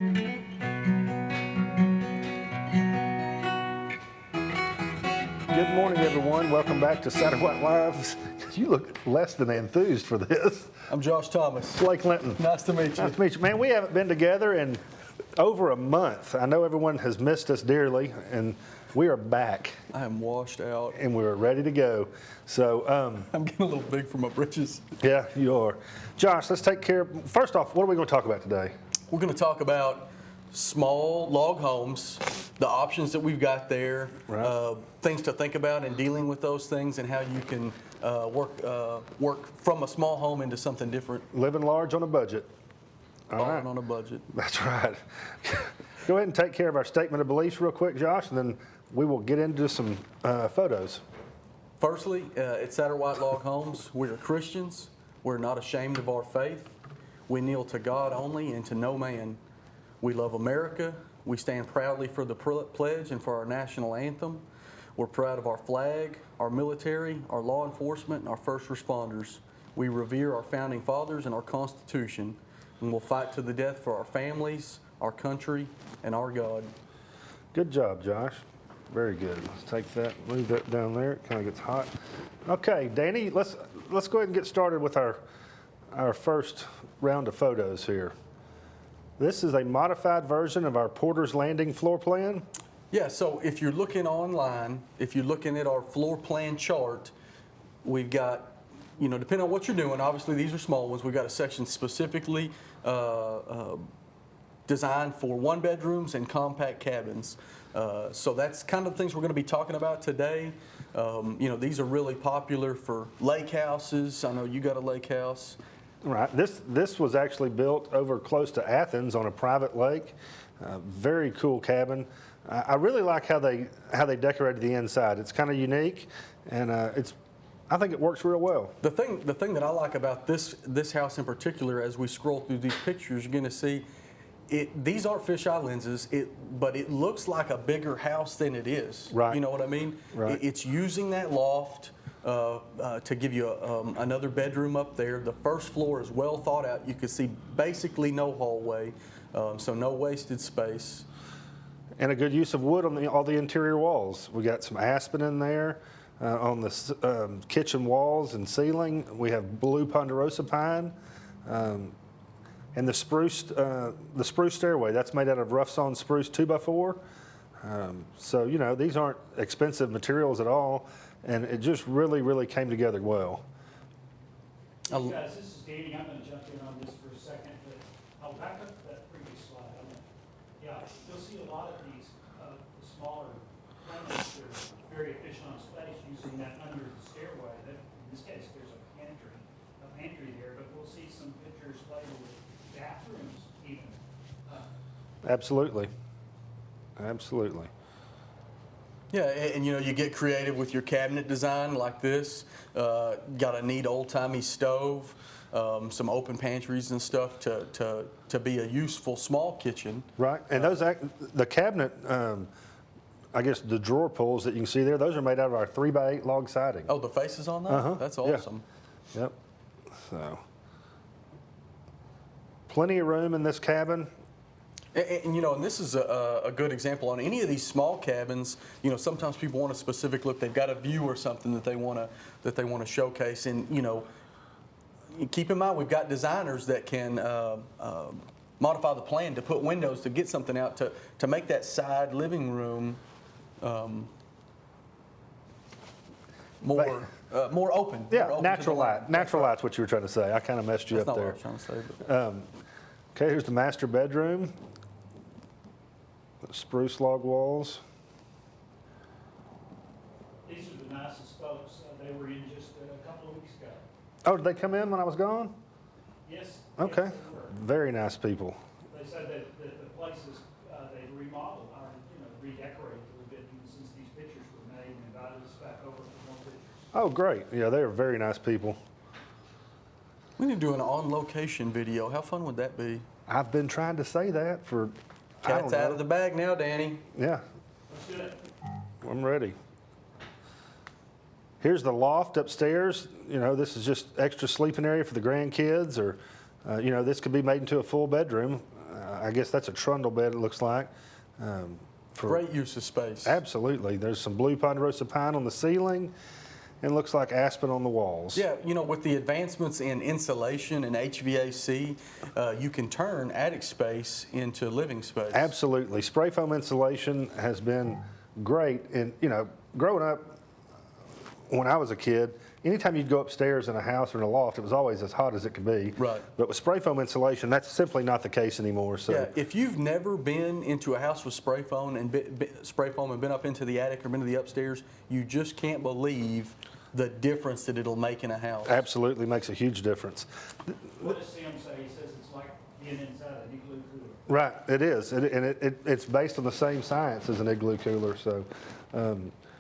Good morning, everyone. Welcome back to Satterwhite Live. You look less than enthused for this. I'm Josh Thomas. Blake Linton. Nice to meet you. Nice to meet you. Man, we haven't been together in over a month. I know everyone has missed us dearly, and we are back. I am washed out. And we're ready to go. So, I'm getting a little big for my britches. Yeah, you are. Josh, let's take care. First off, what are we going to talk about today? We're going to talk about small log homes, the options that we've got there, Right. things to think about in dealing with those things, and how you can work from a small home into something different. Living large on a budget. All All right. on a budget. That's right. Go ahead and take care of our statement of beliefs real quick, Josh, and then we will get into some photos. Firstly, at Satterwhite Log Homes, we are Christians. We're not ashamed of our faith. We kneel to God only and to no man. We love America. We stand proudly for the pledge and for our national anthem. We're proud of our flag, our military, our law enforcement, and our first responders. We revere our founding fathers and our Constitution, and we'll fight to the death for our families, our country, and our God. Good job, Josh. Very good. Let's take that, move that down there. It kind of gets hot. Okay, Danny, let's go ahead and get started with our first round of photos here. This is a modified version of our Porter's Landing floor plan. Yeah, so if you're looking online, if you're looking at our floor plan chart, we've got, depending on what you're doing, obviously these are small ones. We've got a section specifically designed for one bedrooms and compact cabins. So that's kind of the things we're going to be talking about today. These are really popular for lake houses. I know you got a lake house. Right. This was actually built over close to Athens on a private lake. Very cool cabin. I really like how they decorated the inside. It's kind of unique, and I think it works real well. The thing that I like about this house in particular, as we scroll through these pictures, you're going to see these aren't fisheye lenses, but it looks like a bigger house than it is. Right. You know what I mean? Right. It's using that loft to give you another bedroom up there. The first floor is well thought out. You can see basically no hallway, so no wasted space. And a good use of wood on all the interior walls. We got some aspen in there on the kitchen walls and ceiling. We have blue ponderosa pine. And the spruce stairway, that's made out of rough-sawn spruce 2x4. So, these aren't expensive materials at all, and it just really, really came together well. Hey guys, this is Danny. I'm going to jump in on this for a second, but I'll back up that previous slide. Yeah, you'll see a lot of these smaller plans. They're very efficient on space using that under the stairway. In this case, there's a pantry there, but we'll see some pictures later with bathrooms even. Absolutely. Absolutely. Yeah, and you get creative with your cabinet design like this. Got a neat old-timey stove, some open pantries and stuff to be a useful small kitchen. Right, and the cabinet, I guess the drawer pulls that you can see there, those are made out of our 3x8 log siding. Oh, the faces on that? Uh-huh. That's awesome. Yeah. Yep. So, plenty of room in this cabin. And this is a good example on any of these small cabins. Sometimes people want a specific look. They've got a view or something that they want to showcase. And keep in mind we've got designers that can modify the plan to put windows to get something out to make that side living room more open. Yeah, more open natural light. Natural light's what you were trying to say. I kind of messed you That's up not there. what I was trying to say. But. Okay, here's the master bedroom. Spruce log walls. These are the nicest folks. They were in just a couple of weeks ago. Oh, did they come in when I was gone? Yes. Okay. Yes, they were. Very nice people. They said that the places they've remodeled or redecorated a little bit since these pictures were made, and invited us back over for more pictures. Oh, great. Yeah, they are very nice people. We need to do an on-location video. How fun would that be? I've been trying to say that for, Cat's out of the bag now, Danny. Yeah, Let's do it. I'm ready. Here's the loft upstairs. This is just extra sleeping area for the grandkids, or, this could be made into a full bedroom. I guess that's a trundle bed, it looks like. Great use of space. Absolutely. There's some blue ponderosa pine on the ceiling, and looks like aspen on the walls. Yeah, you know, with the advancements in insulation and HVAC, you can turn attic space into living space. Absolutely. Spray foam insulation has been great. And, you know, growing up, when I was a kid, anytime you'd go upstairs in a house or in a loft, it was always as hot as it could be. Right. But with spray foam insulation, that's simply not the case anymore. So Yeah, if you've never been into a house with spray foam and been up into the attic or been to the upstairs, you just can't believe the difference that it'll make in a house. absolutely makes a huge difference. What does Sam say? He says it's like being inside an igloo cooler. Right, it is. It's based on the same science as an igloo cooler. So,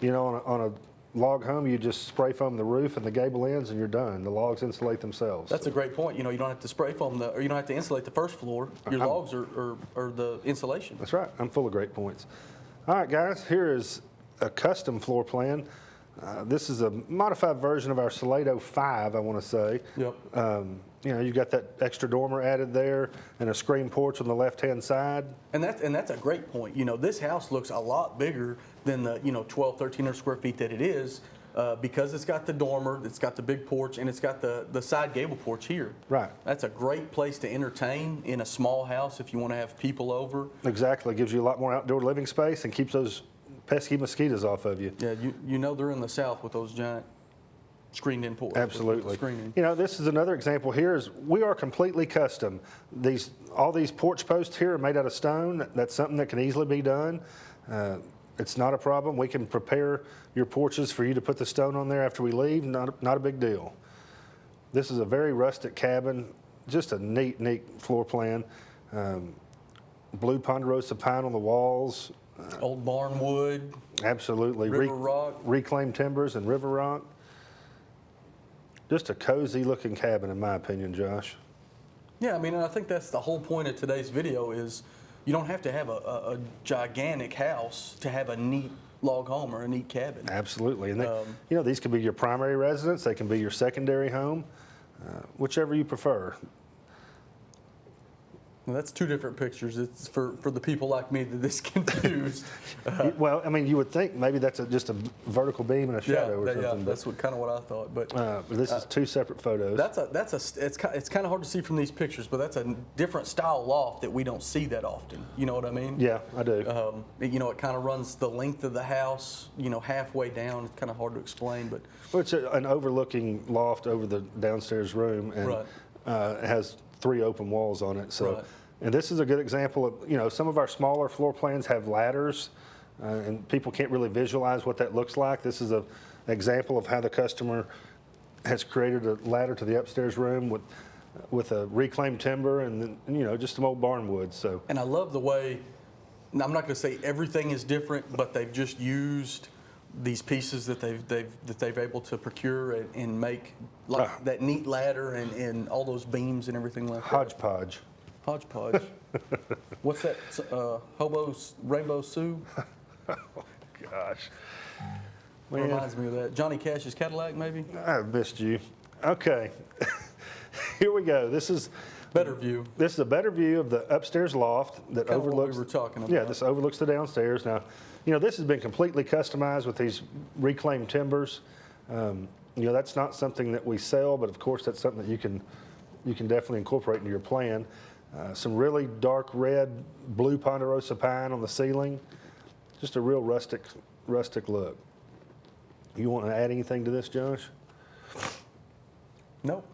you know, on a log home, you just spray foam the roof and the gable ends, and you're done. The logs insulate themselves. That's a great point. You know, you don't have to spray foam or you don't have to insulate the first floor. Your logs are the insulation. That's right. I'm full of great points. All right, guys, here is a custom floor plan. This is a modified version of our Salado 5, I want to say. Yep. You know, you've got that extra dormer added there and a screen porch on the left-hand side. And that's a great point. You know, this house looks a lot bigger than the 12, 1,300 square feet that it is because it's got the dormer, it's got the big porch, and it's got the side gable porch here. Right. That's a great place to entertain in a small house if you want to have people over. Exactly. Gives you a lot more outdoor living space and keeps those pesky mosquitoes off of you. Yeah, you know they're in the South with those giant screened-in porch. Absolutely. Screening. You know, this is another example here is we are completely custom. All these porch posts here are made out of stone. That's something that can easily be done. It's not a problem. We can prepare your porches for you to put the stone on there after we leave. Not a big deal. This is a very rustic cabin. Just a neat floor plan. Blue ponderosa pine on the walls. Old barn wood. Absolutely. River rock. Reclaimed timbers and river rock. Just a cozy looking cabin in my opinion, Josh. Yeah, I mean, and I think that's the whole point of today's video is you don't have to have a gigantic house to have a neat log home or a neat cabin. Absolutely. And you know, these can be your primary residence. They can be your secondary home, whichever you prefer. Well, that's two different pictures. It's for the people like me that is confused. Well, I mean, you would think maybe that's just a vertical beam and a shadow or something. Yeah, but, that's kind of what I thought. But this is two separate photos. it's kind of hard to see from these pictures, but that's a different style loft that we don't see that often. You know what I mean? Yeah, I do. You know, it kind of runs the length of the house. You know, halfway down. It's kind of hard to explain, but Well, it's an overlooking loft over the downstairs room, and it has 3 open walls on it. So, Right. And this is a good example of, you know, some of our smaller floor plans have ladders, and people can't really visualize what that looks like. This is an example of how the customer has created a ladder to the upstairs room with a reclaimed timber and then, you know, just some old barn wood. So. And I love the way. Now, I'm not going to say everything is different, but they've just used these pieces that they've able to procure and make like that neat ladder and all those beams and everything like that. Hodgepodge. Hodgepodge. What's that? Rainbow Sioux? Oh, gosh. Reminds me of that. Johnny Cash's Cadillac, maybe? I've missed you. Okay. Here we go. This is Better view. This is a better view of the upstairs loft that Kind of overlooks. what we were talking about. Yeah, this overlooks the downstairs. Now, you know, this has been completely customized with these reclaimed timbers. You know, that's not something that we sell, but of course, that's something that you can definitely incorporate into your plan. Some really dark red, blue ponderosa pine on the ceiling. Just a real rustic look. You want to add anything to this, Josh? Nope.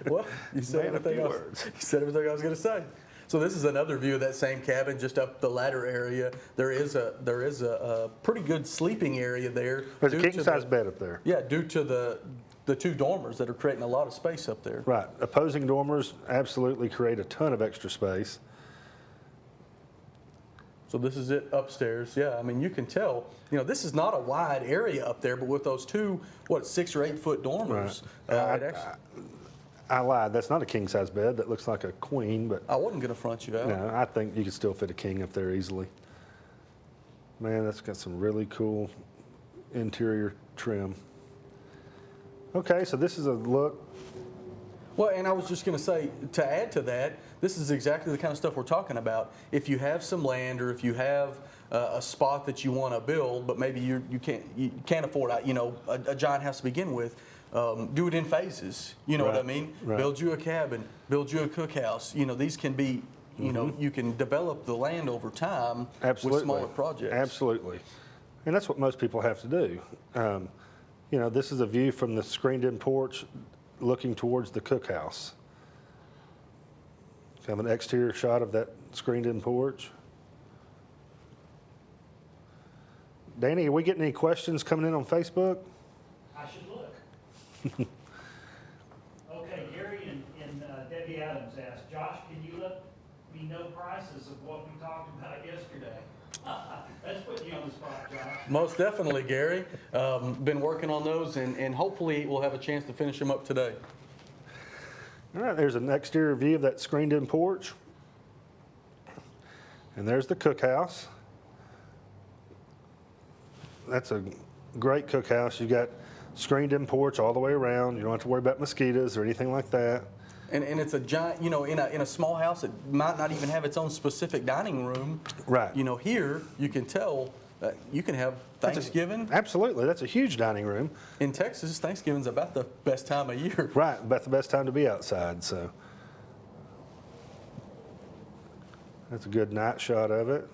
Well, you said everything else. You said everything I was going to say. So this is another view of that same cabin, just up the ladder area. There is a pretty good sleeping area there. There's a king-size bed up there. Yeah, due to the 2 dormers that are creating a lot of space up there. Right. Opposing dormers absolutely create a ton of extra space. So this is it upstairs. Yeah, I mean, you can tell, you know, this is not a wide area up there, but with those 2, 6 or 8 foot dormers, Right. I lied. That's not a king-size bed. That looks like a queen, but I wasn't going to front you out. no, I think you could still fit a king up there easily. Man, that's got some really cool interior trim. Okay, so this is a look. Well, and I was just going to say, to add to that, This is exactly the kind of stuff we're talking about. If you have some land, or if you have a spot that you want to build, but maybe you can't afford a giant house to begin with, do it in phases. You know what I mean? Right. Build you a cabin, build you a cookhouse. These can be, you can develop the land over time with smaller projects. Absolutely. And that's what most people have to do. This is a view from the screened-in porch looking towards the cookhouse. Have an exterior shot of that screened-in porch. Danny, are we getting any questions coming in on Facebook? I should look. Okay, Gary and Debbie Adams asked, Josh, can you let me know prices of what we talked about yesterday? That's putting you on the spot, Josh. Most definitely, Gary. Been working on those, and hopefully we'll have a chance to finish them up today. All right, there's an exterior view of that screened-in porch. And there's the cookhouse. That's a great cookhouse. You got screened-in porch all the way around. You don't have to worry about mosquitoes or anything like that. And it's a giant, in a small house, it might not even have its own specific dining room. Right. Here you can tell you can have Thanksgiving. Absolutely, that's a huge dining room. In Texas, Thanksgiving's about the best time of year. Right, about the best time to be outside. So that's a good night shot of it.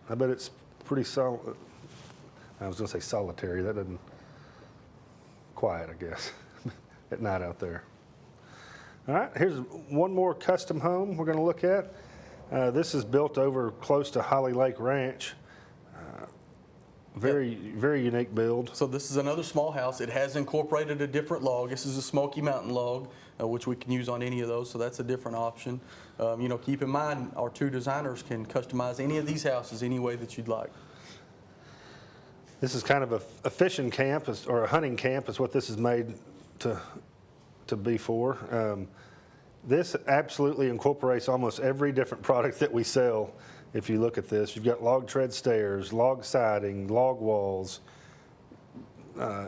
I bet it's pretty solid. I was going to say solitary. That doesn't. Quiet, I guess, at night out there. All right, here's one more custom home we're going to look at. This is built over close to Holly Lake Ranch. Very unique build. So this is another small house. It has incorporated a different log. This is a Smoky Mountain log, which we can use on any of those, so that's a different option. Keep in mind, our two designers can customize any of these houses any way that you'd like. This is kind of a fishing camp, or a hunting camp is what this is made to be for. This absolutely incorporates almost every different product that we sell. If you look at this, you've got log tread stairs, log siding, log walls,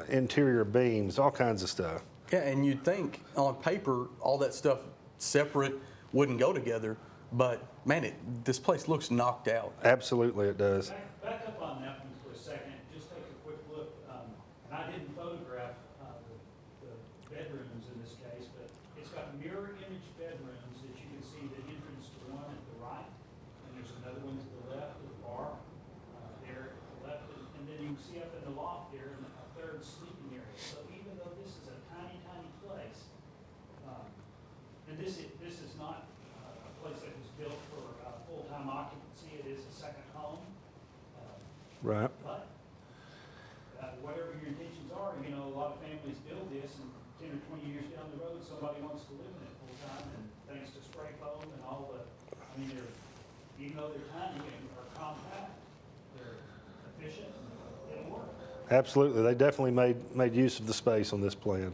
interior beams, all kinds of stuff. Yeah, and you'd think on paper all that stuff separate wouldn't go together, but man, this place looks knocked out. Absolutely it does. Back up on that one for a second. Just take a quick look. And I didn't photograph the bedrooms in this case, but it's got mirror image bedrooms that you can see the entrance to one at the right, and there's another one to the left of the bar there at the left, and then you can see up in the loft there a third sleeping area. So even though this is a tiny, tiny place, and this is not a place that was built for full-time occupancy. It is a second home. Right. But whatever your intentions are, a lot of families build this, and 10 or 20 years down the road, somebody wants to live in it full time, and thanks to spray foam and all they're, even though they're tiny and are compact, they're efficient and it'll work. Absolutely, they definitely made use of the space on this plan.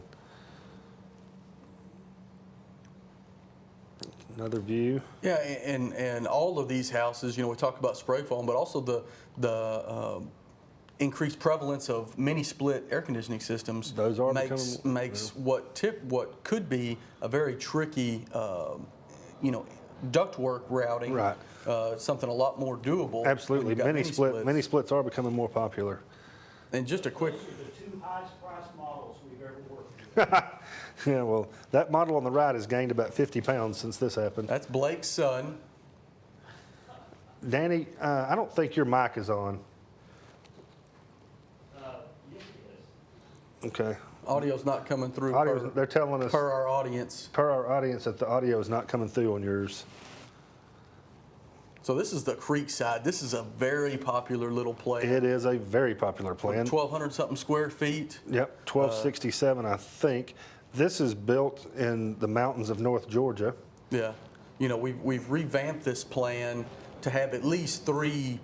Another view. Yeah, and all of these houses, we talk about spray foam, but also the increased prevalence of mini split air conditioning systems. Those are makes what could be a very tricky, ductwork routing. Right. Something a lot more doable. Absolutely, mini splits are becoming more popular. And just a quick. Those are the two highest priced models we've ever worked with. Yeah, well, that model on the right has gained about 50 pounds since this happened. That's Blake's son. Danny, I don't think your mic is on. Yes, it is. Okay. Audio's not coming through. They're telling us per our audience. That the audio is not coming through on yours. So this is the Creekside. This is a very popular little plan. It is a very popular plan. 1,200 something square feet. Yep, 1267, I think. This is built in the mountains of North Georgia. Yeah. We've revamped this plan to have at least 3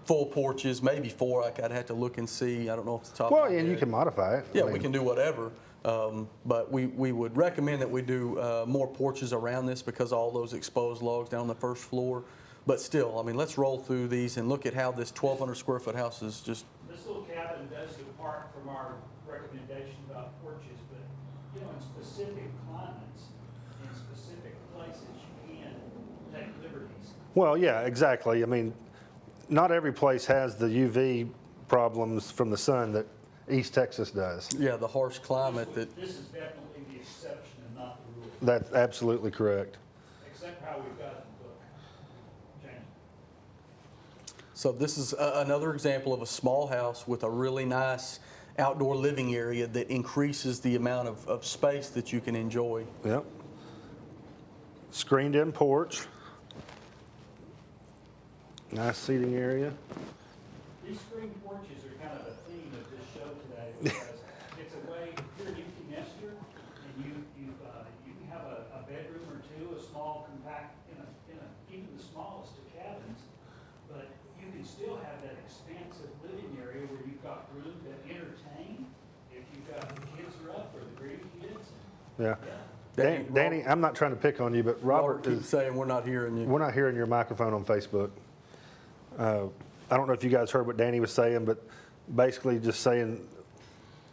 full porches, maybe 4. I'd have to look and see. I don't know off the top of my head. You can modify it. Yeah, we can do whatever. But we would recommend that we do more porches around this because all those exposed logs down on the first floor. But still, let's roll through these and look at how this 1,200 square foot house is just. This little cabin does depart from our recommendation about porches, but in specific climates and specific places you can take liberties. Well, yeah, exactly. I mean, not every place has the UV problems from the sun that East Texas does. Yeah, the harsh climate that, This is definitely the exception and not the rule, That's absolutely correct. except how we've got it in the book. James? so this is another example of a small house with a really nice outdoor living area that increases the amount of space that you can enjoy. Yep. Screened in porch. Nice seating area. These screen porches are kind of a theme of this show today because it's a way, if you're an empty nester and you can have a bedroom or two, a small compact, even the smallest of cabins, but you can still have that expansive living area where you've got room to entertain if you've got the kids are up or the grandkids. Yeah. Danny, Danny, I'm not trying to pick on you, but Robert keeps saying we're not hearing you. we're not hearing your microphone on Facebook. I don't know if you guys heard what Danny was saying, but basically just saying,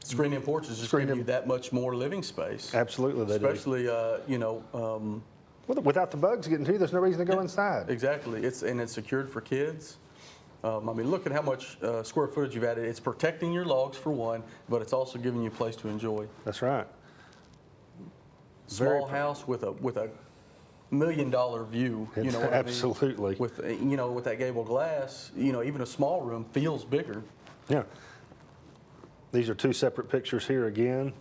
Screen-in porches just Screen-in- give you that much more living space. absolutely they do. Especially, Well, without the bugs getting to you, there's no reason to go inside. exactly. It's secured for kids. I mean, look at how much square footage you've added. It's protecting your logs for one, but it's also giving you a place to enjoy. That's right. Very Small house with a $1 million view. You know what Absolutely. I mean? With with that gable glass, even a small room feels bigger. Yeah. These are two separate pictures here again.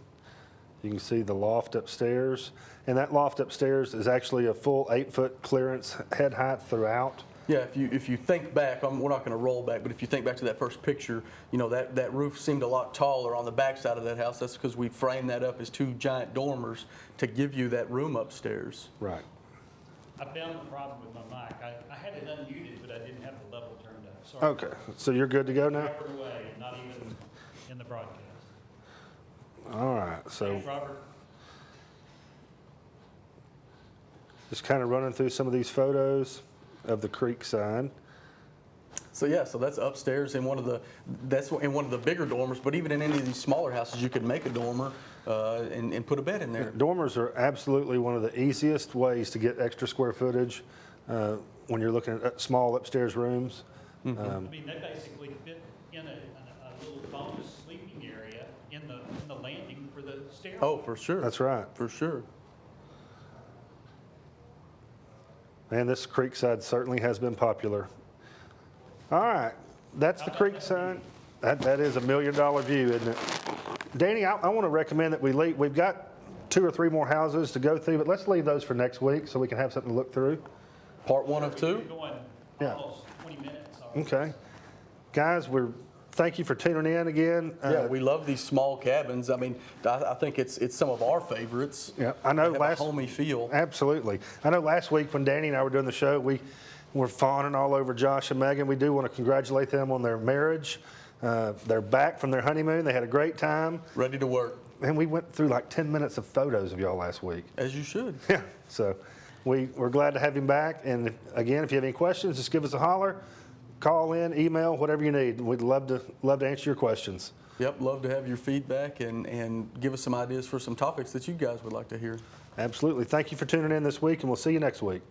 You can see the loft upstairs. And that loft upstairs is actually a full 8-foot clearance head height throughout. Yeah, if you think back, we're not going to roll back, but if you think back to that first picture, that roof seemed a lot taller on the back side of that house. That's because we framed that up as two giant dormers to give you that room upstairs. Right. I found the problem with my mic. I had it unmuted, but I didn't have the level turned up. Sorry. Okay. So you're good to go now? Covered away, not even in the broadcast. All right. So Thanks, Robert. just kind of running through some of these photos of the Creekside. So yeah, so that's upstairs in one of the bigger dormers. But even in any of these smaller houses, you could make a dormer and put a bed in there. Dormers are absolutely one of the easiest ways to get extra square footage when you're looking at small upstairs rooms. I mean, they basically fit in a little bonus sleeping area in the landing for the stairway. Oh, for sure. That's right. For sure. And this Creekside certainly has been popular. All right, that's the Creekside. That is $1 million view, isn't it? Danny, I want to recommend that we leave. We've got 2 or 3 more houses to go through, but let's leave those for next week so we can have something to look through. Part 1 of 2. We're going Yeah. almost 20 minutes already. Okay. Guys, thank you for tuning in again. Yeah, we love these small cabins. I mean, I think it's some of our favorites. Yeah, I know They have a homey feel. Absolutely. I know last week when Danny and I were doing the show, we were fawning all over Josh and Megan. We do want to congratulate them on their marriage. They're back from their honeymoon. They had a great time. Ready to work. And we went through like 10 minutes of photos of y'all last week. As you should. Yeah. So we're glad to have him back. And again, if you have any questions, just give us a holler, call in, email, whatever you need. We'd love to answer your questions. Yep, love to have your feedback and give us some ideas for some topics that you guys would like to hear. Absolutely. Thank you for tuning in this week, and we'll see you next week.